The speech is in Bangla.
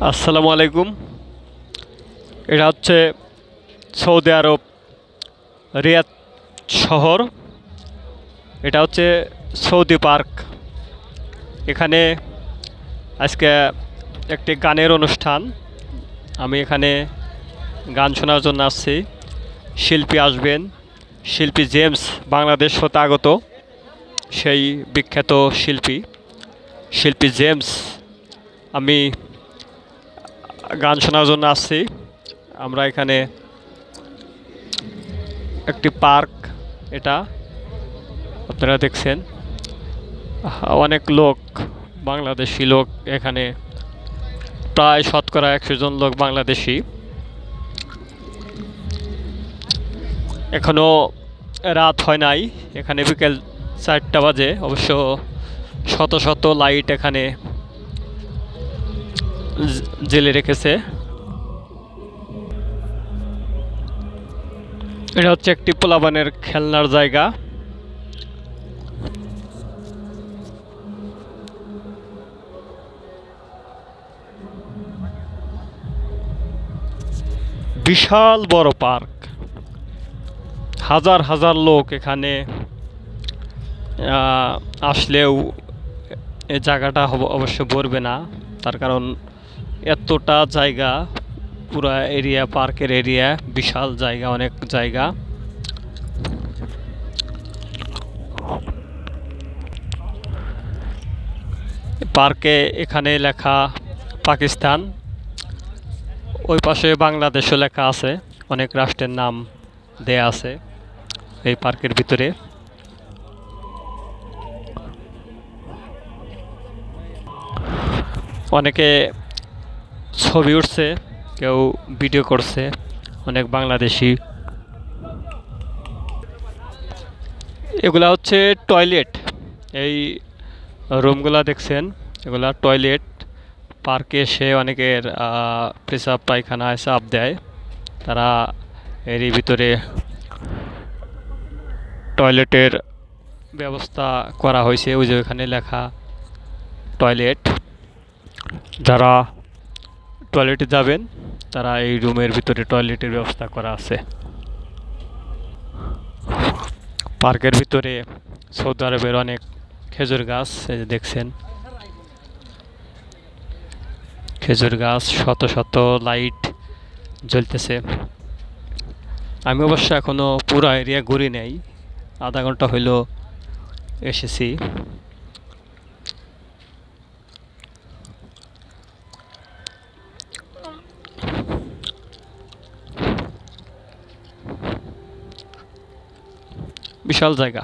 আসসালামু আলাইকুম। এটা হচ্ছে সৌদি আরব রিয়াদ শহর। এটা হচ্ছে সৌদি পার্ক। এখানে আজকে একটি গানের অনুষ্ঠান। আমি এখানে গান শোনার জন্য আসছি। শিল্পী আসবেন, শিল্পী জেমস বাংলাদেশ হতে আগত সেই বিখ্যাত শিল্পী জেমস। আমি গান শোনার জন্য আসছি। আমরা এখানে একটি পার্ক, এটা আপনারা দেখছেন। অনেক লোক, বাংলাদেশি লোক এখানে, প্রায় শতকরা 100 জন লোক বাংলাদেশি। এখনো রাত হয় নাই, এখানে বিকেল 4টা বাজে। অবশ্য শত শত লাইট এখানে জেলে রেখেছে। এটা হচ্ছে একটি পোলাপানের খেলনার জায়গা। বিশাল বড় পার্ক, হাজার হাজার লোক এখানে আসলেও এই জায়গাটা অবশ্য ভরবে না। তার কারণ এতটা জায়গা, পুরা এরিয়া, পার্কের এরিয়া বিশাল জায়গা, অনেক জায়গা। পার্কে এখানে লেখা পাকিস্তান, ওই পাশে বাংলাদেশও লেখা আছে। অনেক রাষ্ট্রের নাম দেয়া আছে এই পার্কের ভিতরে। অনেকে ছবি উঠছে, কেউ ভিডিও করছে, অনেক বাংলাদেশি। এগুলা হচ্ছে টয়লেট। এই রুমগুলা দেখছেন, এগুলা টয়লেট। পার্কে এসে অনেকের পেশাব পায়খানা সাপ দেয়, তারা এরই ভিতরে টয়লেটের ব্যবস্থা করা হয়েছে। ওই যে ওখানে লেখা টয়লেট। যারা টয়লেটে যাবেন তারা এই রুমের ভিতরে টয়লেটের ব্যবস্থা করা আছে। পার্কের ভিতরে সৌদি আরবের অনেক খেজুর গাছ, এই যে দেখছেন খেজুর গাছ, শত শত লাইট জ্বলতেছে। আমি অবশ্য এখনো পুরো এরিয়া ঘুরি নাই, আধা ঘন্টা হইল এসেছি। বিশাল জায়গা।